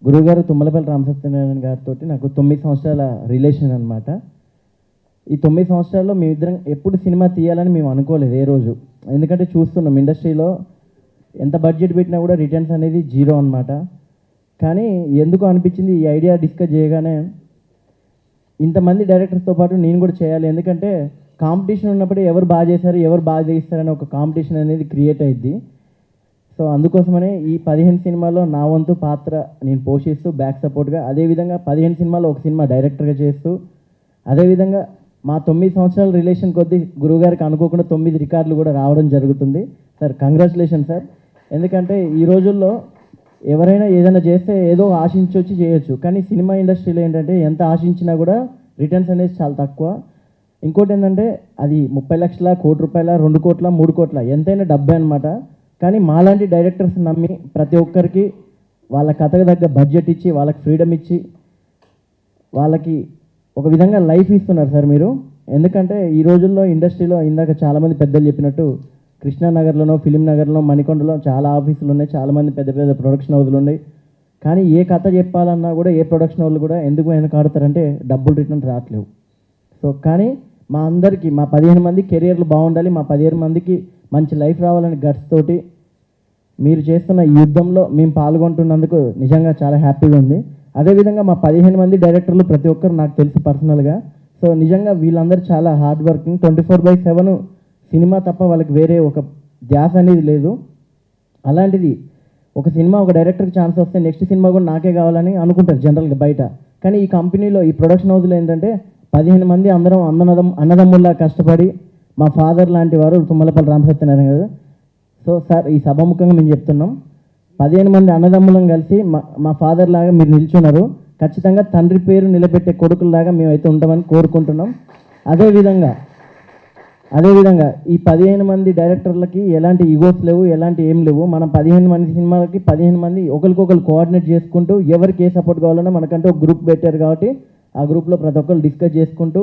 గురువుగారు తుమ్మలపల్లి రామసత్యనారాయణ గారితో నాకు 9 సంవత్సరాల రిలేషన్ అనమాట. ఈ 9 సంవత్సరాల్లో మేమిద్దరం ఎప్పుడు సినిమా తీయాలని మేము అనుకోలేదు ఏ రోజు. ఎందుకంటే చూస్తున్నాం ఇండస్ట్రీలో ఎంత బడ్జెట్ పెట్టినా కూడా రిటర్న్స్ అనేది జీరో అనమాట. కానీ ఎందుకు అనిపించింది ఈ ఐడియా డిస్కస్ చేయగానే ఇంతమంది డైరెక్టర్స్తో పాటు నేను కూడా చేయాలి. ఎందుకంటే కాంపిటీషన్ ఉన్నప్పుడు ఎవరు బాగా చేశారు, ఎవరు బాగా చేస్తారని ఒక కాంపిటీషన్ అనేది క్రియేట్ అయ్యిద్ది. సో అందుకోసమనే ఈ 15 సినిమాల్లో నా వంతు పాత్ర నేను పోషిస్తూ బ్యాక్ సపోర్ట్గా, అదేవిధంగా 15 సినిమాల్లో ఒక సినిమా డైరెక్టర్గా చేస్తూ, అదేవిధంగా మా 9 సంవత్సరాల రిలేషన్ కొద్దీ గురువుగారికి అనుకోకుండా 9 రికార్డులు కూడా రావడం జరుగుతుంది. Sir congratulation sir. ఎందుకంటే ఈ రోజుల్లో ఎవరైనా ఏదైనా చేస్తే ఏదో ఆశించొచ్చి చేయొచ్చు, కానీ సినిమా ఇండస్ట్రీలో ఏంటంటే ఎంత ఆశించినా కూడా రిటర్న్స్ అనేది చాలా తక్కువ. ఇంకోటి ఏంటంటే అది 30 లక్షల, కోటి రూపాయల, 2 కోట్ల, 3 కోట్ల ఎంతైనా డబ్బే అనమాట. కానీ మాలాంటి డైరెక్టర్స్ నమ్మి ప్రతి ఒక్కరికి వాళ్ళ కథకు తగ్గ బడ్జెట్ ఇచ్చి, వాళ్ళకి ఫ్రీడమ్ ఇచ్చి, వాళ్ళకి ఒక విధంగా లైఫ్ ఇస్తున్నారు సార్ మీరు. ఎందుకంటే ఈ రోజుల్లో ఇండస్ట్రీలో ఇందాక చాలామంది పెద్దలు చెప్పినట్టు కృష్ణానగర్లోనో, ఫిలిం నగర్లో, మణికొండలో చాలా ఆఫీసులు ఉన్నాయి, చాలామంది పెద్ద పెద్ద ప్రొడక్షన్ హౌస్లు ఉన్నాయి. కానీ ఏ కథ చెప్పాలన్నా కూడా ఏ ప్రొడక్షన్ వాళ్ళు కూడా ఎందుకు వెనకాడతారంటే డబ్బులు రిటర్న్ రావట్లేవు. సో కానీ మా అందరికీ, మా 15 మంది కెరియర్లు బాగుండాలి, మా 15 మందికి మంచి లైఫ్ రావాలని గట్స్ తోటి మీరు చేస్తున్న ఈ యుద్ధంలో మేము పాల్గొంటున్నందుకు నిజంగా చాలా హ్యాపీగా ఉంది. అదేవిధంగా మా 15 మంది డైరెక్టర్లు ప్రతి ఒక్కరు నాకు తెలుసు పర్సనల్గా. సో నిజంగా వీళ్ళందరూ చాలా హార్డ్ వర్కింగ్, 24/7 సినిమా తప్ప వాళ్ళకి వేరే ఒక ధ్యాస అనేది లేదు. అలాంటిది ఒక సినిమా ఒక డైరెక్టర్కి ఛాన్స్ వస్తే నెక్స్ట్ సినిమా కూడా నాకే కావాలని అనుకుంటారు జనరల్గా బయట. కానీ ఈ కంపెనీలో, ఈ ప్రొడక్షన్ హౌస్లో ఏంటంటే 15 మంది అందరం అన్నదమ్ముల్లా కష్టపడి, మా ఫాదర్ లాంటి వారు తుమ్మలపల్లి రామసత్యనారాయణ గారు. సో సార్ ఈ సభాముఖంగా మేము చెప్తున్నాం, 15 మంది అన్నదమ్ములం కలిసి మా ఫాదర్ లాగా మీరు నిల్చున్నారు. ఖచ్చితంగా తండ్రి పేరు నిలబెట్టే కొడుకుల్లాగా మేమైతే ఉంటామని కోరుకుంటున్నాం. అదేవిధంగా ఈ 15 మంది డైరెక్టర్లకి ఎలాంటి ఈగోస్ లేవు, ఎలాంటి ఏం లేవు. మనం 15 మంది సినిమాలకి 15 మంది ఒకరికొకరు కోఆర్డినేట్ చేసుకుంటూ, ఎవరికి ఏ సపోర్ట్ కావాలన్నా మనకంటే ఒక గ్రూప్ పెట్టారు కాబట్టి ఆ గ్రూప్లో ప్రతి ఒక్కరు డిస్కస్ చేసుకుంటూ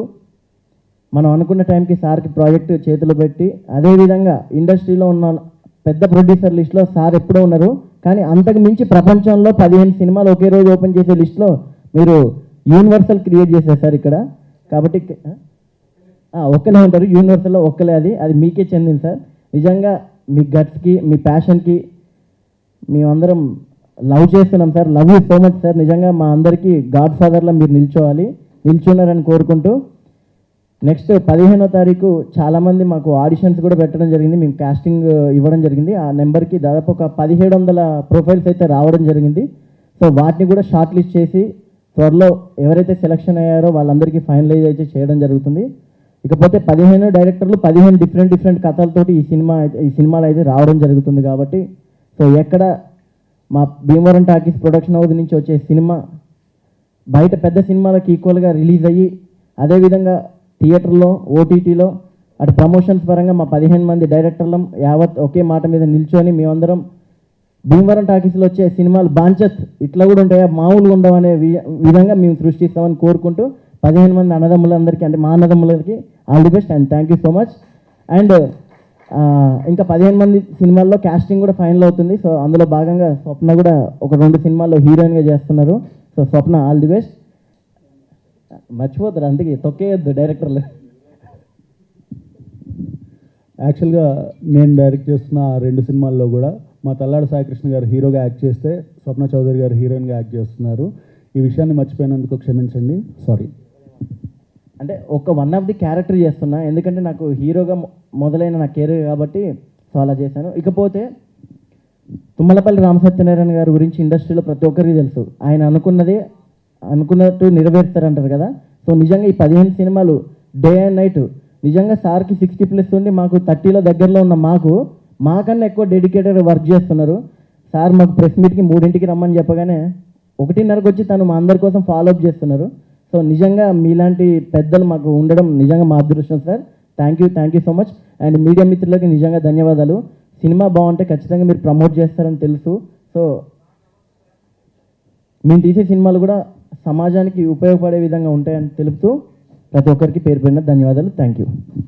మనం అనుకున్న టైంకి సార్కి ప్రాజెక్ట్ చేతిలో పెట్టి, అదేవిధంగా ఇండస్ట్రీలో ఉన్న పెద్ద ప్రొడ్యూసర్ లిస్ట్లో సార్ ఎప్పుడో ఉన్నారు. కానీ అంతకు మించి ప్రపంచంలో 15 సినిమాలు ఒకే రోజు ఓపెన్ చేసే లిస్ట్లో మీరు యూనివర్సల్ క్రియేట్ చేశారు సార్ ఇక్కడ. కాబట్టి ఒక్కలే ఉంటారు యూనివర్సల్లో, ఒక్కలే. అది మీకే చెందింది సార్. నిజంగా మీ గట్స్కి, మీ ప్యాషన్కి మేమందరం లవ్ చేస్తున్నాం sir. Love you so much sir. నిజంగా మా అందరికీ గాడ్ ఫాదర్లో మీరు నిల్చున్నారని కోరుకుంటూ, నెక్స్ట్ 15వ తారీఖు చాలామంది మాకు ఆడిషన్స్ కూడా పెట్టడం జరిగింది, మేము కాస్టింగ్ ఇవ్వడం జరిగింది. ఆ నెంబర్కి దాదాపు ఒక 1700 ప్రొఫైల్స్ అయితే రావడం జరిగింది. సో వాటిని కూడా షార్ట్ లిస్ట్ చేసి త్వరలో ఎవరైతే సెలెక్షన్ అయ్యారో వాళ్ళందరికీ ఫైనలైజ్ అయితే చేయడం జరుగుతుంది. ఇకపోతే 15 డైరెక్టర్లు 15 డిఫరెంట్ కథలతోటి ఈ సినిమాలు అయితే రావడం జరుగుతుంది. కాబట్టి సో ఎక్కడ మా భీమవరం టాకీస్ ప్రొడక్షన్ హౌస్ నుంచి వచ్చే సినిమా బయట పెద్ద సినిమాలకు ఈక్వల్గా రిలీజ్ అయ్యి, అదేవిధంగా థియేటర్లో, ఓటీటీలో, అటు ప్రమోషన్స్ పరంగా మా 15 మంది డైరెక్టర్లం యావత్ ఒకే మాట మీద నిల్చొని మేమందరం భీమవరం టాకీస్లో వచ్చే సినిమాలు బాంచత్ ఇట్లా కూడా ఉంటాయా, మామూలుగా ఉండవనే విధంగా మేము సృష్టిస్తామని కోరుకుంటూ 15 మంది అన్నదమ్ములందరికీ, అంటే మా అన్నదమ్ములకి all the best and thank you so much. And ఇంకా 15 మంది సినిమాల్లో కాస్టింగ్ కూడా ఫైనల్ అవుతుంది. సో అందులో భాగంగా స్వప్న కూడా ఒక 2 సినిమాల్లో హీరోయిన్గా చేస్తున్నారు. So Swapna all the best. మర్చిపోతారు, అందుకే తొక్కేయద్దు డైరెక్టర్లు. యాక్చువల్గా నేను డైరెక్ట్ చేస్తున్న 2 సినిమాల్లో కూడా మా తల్లాడ సాయికృష్ణ గారు హీరోగా యాక్ట్ చేస్తే, స్వప్న చౌదరి గారు హీరోయిన్గా యాక్ట్ చేస్తున్నారు. ఈ విషయాన్ని మర్చిపోయినందుకు క్షమించండి, సారీ. అంటే ఒక వన్ ఆఫ్ ది క్యారెక్టర్ చేస్తున్నా, ఎందుకంటే నాకు హీరోగా మొదలైన నా కెరీర్ కాబట్టి సో అలా చేశాను. ఇకపోతే తుమ్మలపల్లి రామసత్యనారాయణ గారి గురించి ఇండస్ట్రీలో ప్రతి ఒక్కరికి తెలుసు. ఆయన అనుకున్నట్టు నెరవేరుస్తారంటారు కదా. సో నిజంగా ఈ 15 సినిమాలు డే అండ్ నైట్ నిజంగా సార్కి 60+ ఉండి మాకు 30లో దగ్గరలో ఉన్న మాకన్నా ఎక్కువ డెడికేటెడ్ వర్క్ చేస్తున్నారు. సార్ మాకు ప్రెస్ మీట్కి 3ంటికి రమ్మని చెప్పగానే 1:30కి వచ్చి తను మా అందరి కోసం ఫాలోఅప్ చేస్తున్నారు. సో నిజంగా మీలాంటి పెద్దలు మాకు ఉండడం నిజంగా మా అదృష్టం sir. Thank you so much. And media మిత్రులకి నిజంగా ధన్యవాదాలు. సినిమా బాగుంటే ఖచ్చితంగా మీరు ప్రమోట్ చేస్తారని తెలుసు. సో మేము తీసే సినిమాలు కూడా సమాజానికి ఉపయోగపడే విధంగా ఉంటాయని తెలుపుతూ ప్రతి ఒక్కరికి పేరు ధన్యవాదాలు. Thank you.